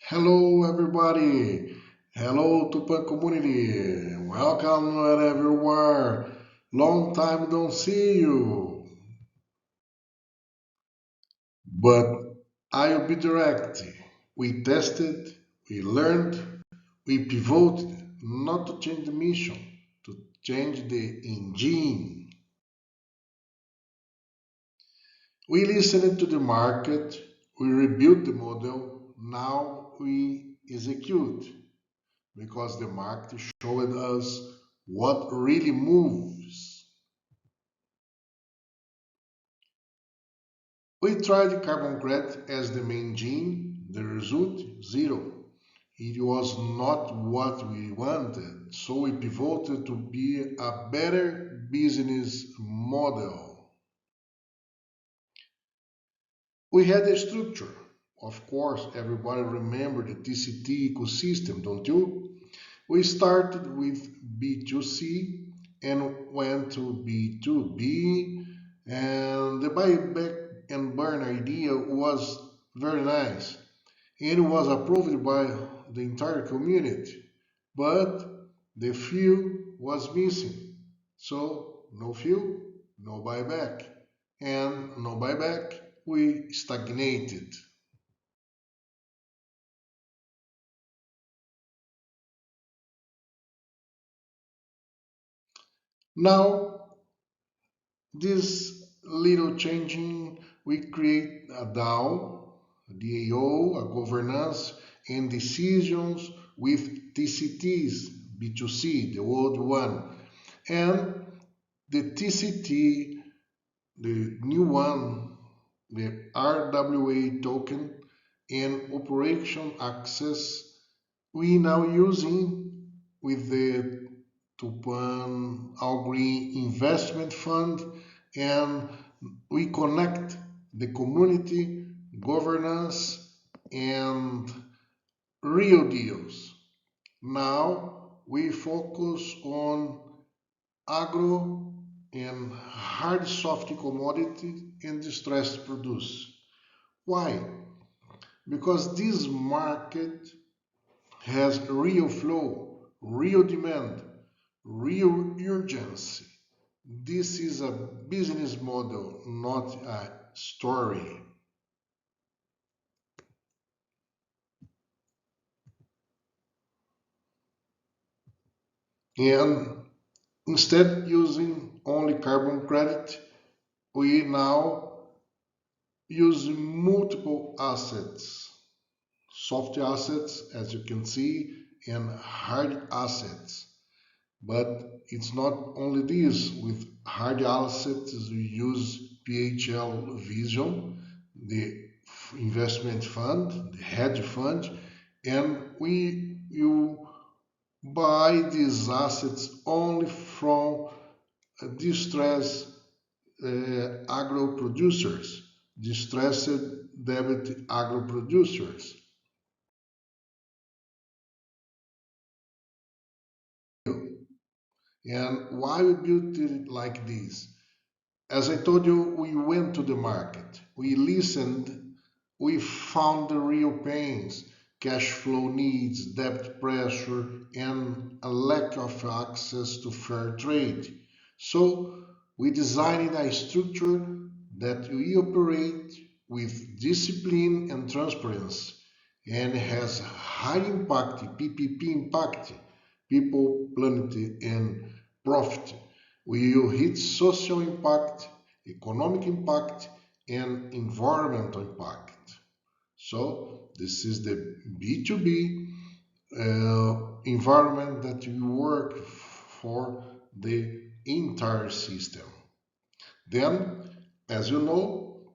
Hello, everybody. Hello, Tupan community. Welcome wherever you are. Long time don't see you. But I'll be direct. We tested, we learned, we pivoted, not to change the mission, to change the engine. We listened to the market, we rebuilt the model, now we execute. Because the market showed us what really moves. We tried carbon credit as the main gene, the result zero. It was not what we wanted, so we pivoted to be a better business model. We had a structure. Of course, everybody remember the TCT ecosystem, don't you? We started with B2C and went to B2B, and the buyback and burn idea was very nice. It was approved by the entire community, but the fuel was missing. So, no fuel, no buyback, and no buyback, we stagnated. Now, this little changing, we create a DAO, a DAO, a governance, and decisions with TCTs, B2C, the old one, and the TCT, the new one, the RWA token, and operation access, we now using with the Tupan All Green Investment Fund, and we connect the community, governance, and real deals. Now we focus on agro and hard soft commodity and distressed produce. Why? Because this market has real flow, real demand, real urgency. This is a business model, not a story. And instead using only carbon credit, we now use multiple assets, soft assets, as you can see, and hard assets. But it's not only this. With hard assets, we use PHL Vision, the investment fund, the hedge fund, and you buy these assets only from distressed agro producers, distressed debit agro producers. And why we built it like this? As I told you, we went to the market, we listened, we found the real pains, cash flow needs, debt pressure, and a lack of access to fair trade. So we designed a structure that we operate with discipline and transparency and has high impact, PPP impact, people, planet, and profit. We will hit social impact, economic impact, and environmental impact. So this is the B2B environment that we work for the entire system. Then, as you know,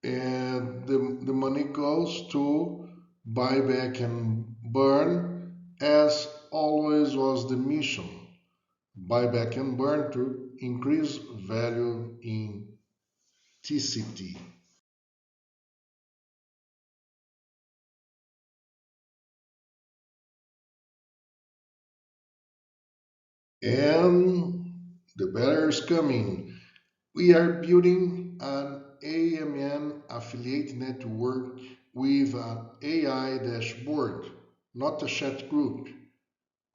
the money goes to buyback and burn, as always was the mission. Buyback and burn to increase value in TCT. And the better is coming. We are building an AMN affiliate network with an AI dashboard, not a chat group,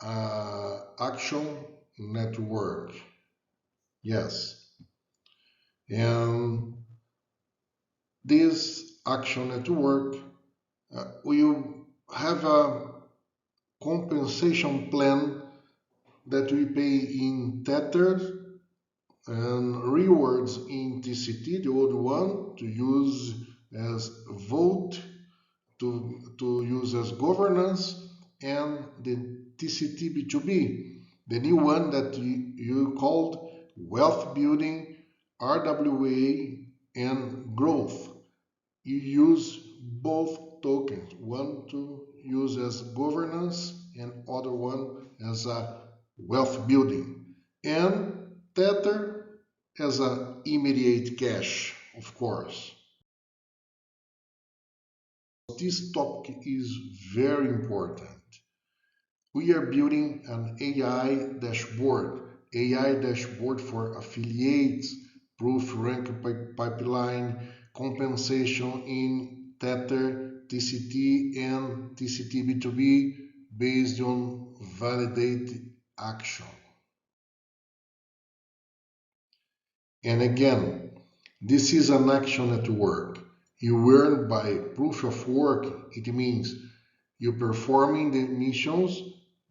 action network. Yes. And this action network will have a compensation plan that we pay in Tether and rewards in TCT, the old one, to use as vote, to use as governance, and the TCT B2B, the new one that you called wealth building, RWA, and growth. You use both tokens, one to use as governance and other one as a wealth building. And Tether as a immediate cash, of course. This topic is very important. We are building an AI dashboard for affiliates, proof rank pipeline, compensation in Tether, TCT, and TCT B2B based on validated action. And again, this is an action at work. You earn by proof of work. It means you performing the missions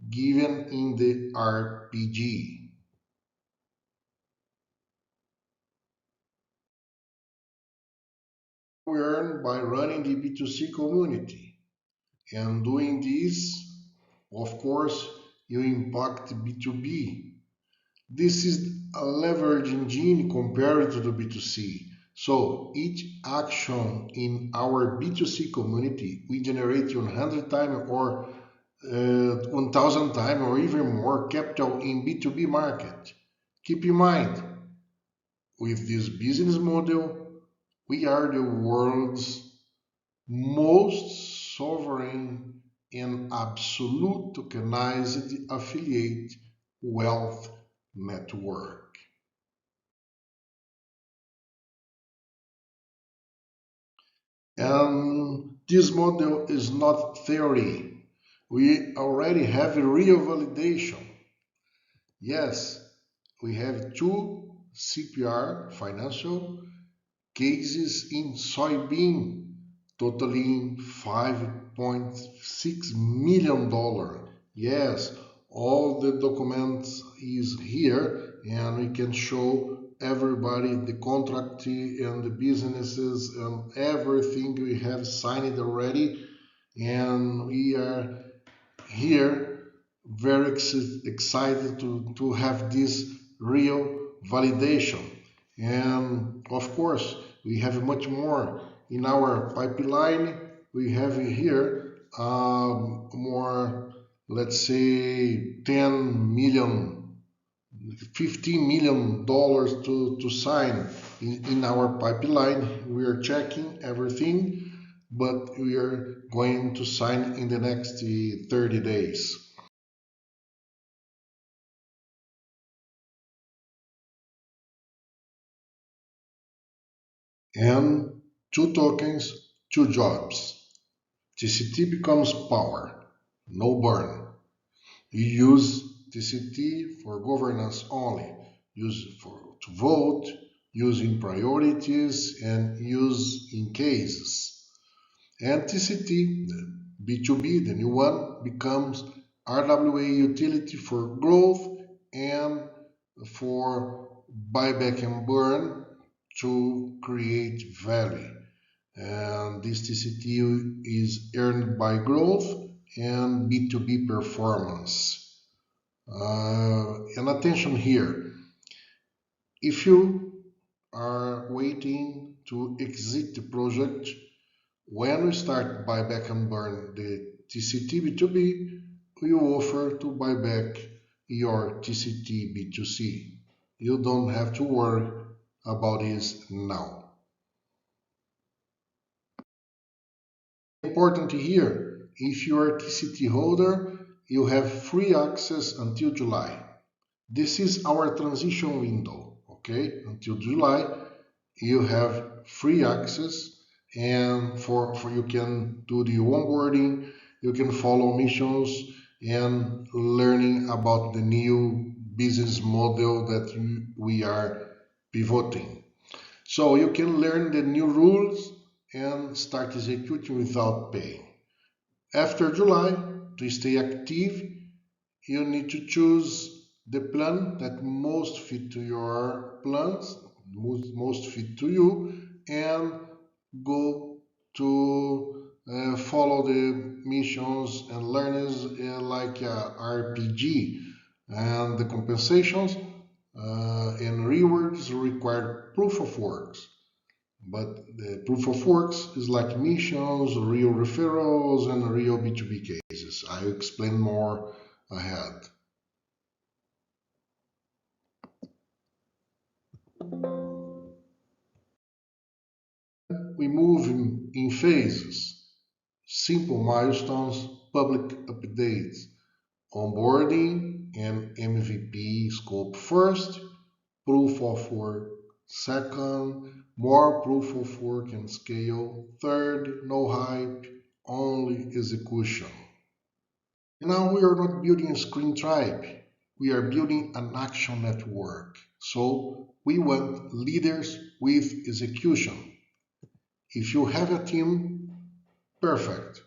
given in the RPG. We earn by running the B2C community. And doing this, of course, you impact B2B. This is a leverage engine compared to the B2C. So each action in our B2C community, we generate 100 times or 1000 times or even more capital in B2B market. Keep in mind, with this business model, we are the world's most sovereign and absolute tokenized affiliate wealth network. And this model is not theory. We already have a real validation. Yes, we have two CPR financial cases in soybean totaling $5.6 million. Yes, all the documents is here and we can show everybody the contract and the businesses and everything we have signed already, and we are here very excited to have this real validation. And of course, we have much more in our pipeline. We have here more, let's say, 10 million, $15 million to sign in our pipeline. We are checking everything, but we are going to sign in the next 30 days. And two tokens, two jobs. TCT becomes power, no burn. You use TCT for governance only, use for to vote, use in priorities, and use in cases. And TCT, the B2B, the new one, becomes RWA utility for growth and for buyback and burn to create value. And this TCT is earned by growth and B2B performance. And attention here, if you are waiting to exit the project, when we start buyback and burn the TCT B2B, we offer to buy back your TCT B2C. You don't have to worry about this now. Important here, if you are a TCT holder, you have free access until July. This is our transition window, okay? Until July, you have free access and for you can do the onboarding, you can follow missions and learning about the new business model that we are pivoting. So you can learn the new rules and start executing without paying. After July, to stay active, you need to choose the plan that most fit to your plans, most fit to you, and go to follow the missions and learnings like RPG. And the compensations and rewards require proof of works. But the proof of works is like missions, real referrals, and real B2B cases. I'll explain more ahead. We move in phases, simple milestones, public updates, onboarding and MVP scope first, proof of work second, more proof of work and scale third, no hype, only execution. Now we are not building a screen tribe, we are building an action network. So we want leaders with execution. If you have a team, perfect.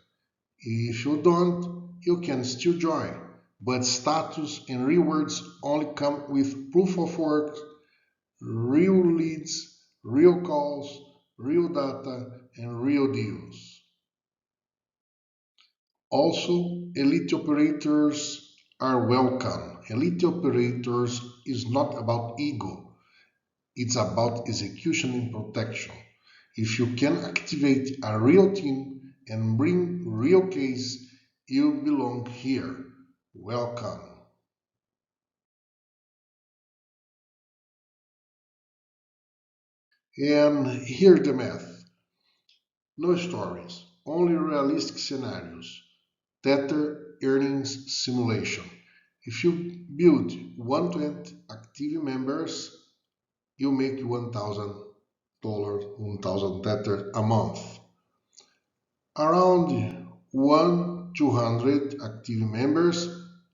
If you don't, you can still join. But status and rewards only come with proof of work, real leads, real calls, real data, and real deals. Also, elite operators are welcome. Elite operators is not about ego, it's about execution and protection. If you can activate a real team and bring real case, you belong here. Welcome. And here's the math. No stories, only realistic scenarios. Tether earnings simulation. If you build 120 active members, you make $1,000, 1,000 Tether a month. Around 200 active members,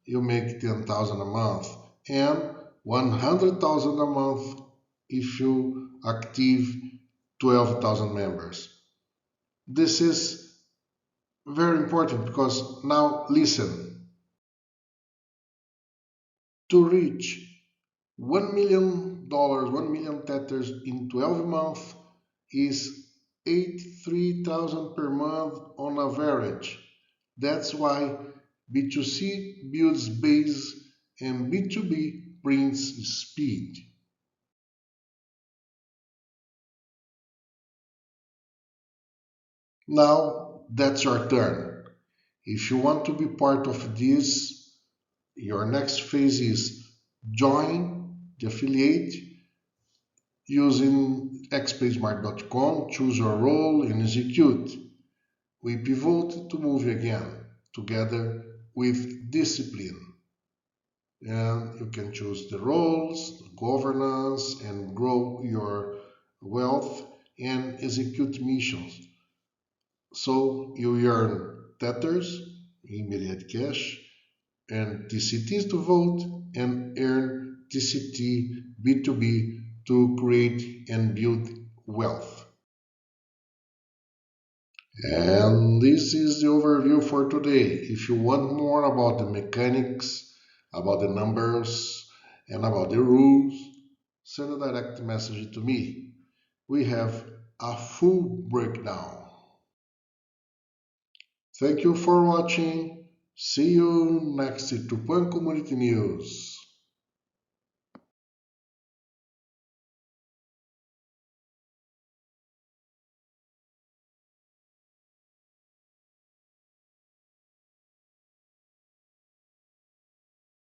you make 10,000 a month, and 100,000 a month if you active 12,000 members. This is very important because now listen, to reach $1 million, 1 million tethers in 12 months is 83,000 per month on average. That's why B2C builds base and B2B brings speed. Now that's your turn. If you want to be part of this, your next phase is join the affiliate using xpaysmart.com, choose your role and execute. We pivot to move again together with discipline. And you can choose the roles, the governance, and grow your wealth and execute missions. So you earn tethers, immediate cash, and TCTs to vote, and earn TCT B2B to create and build wealth. And this is the overview for today. If you want more about the mechanics, about the numbers, and about the rules, send a direct message to me. We have a full breakdown. Thank you for watching. See you next Tupan Community News.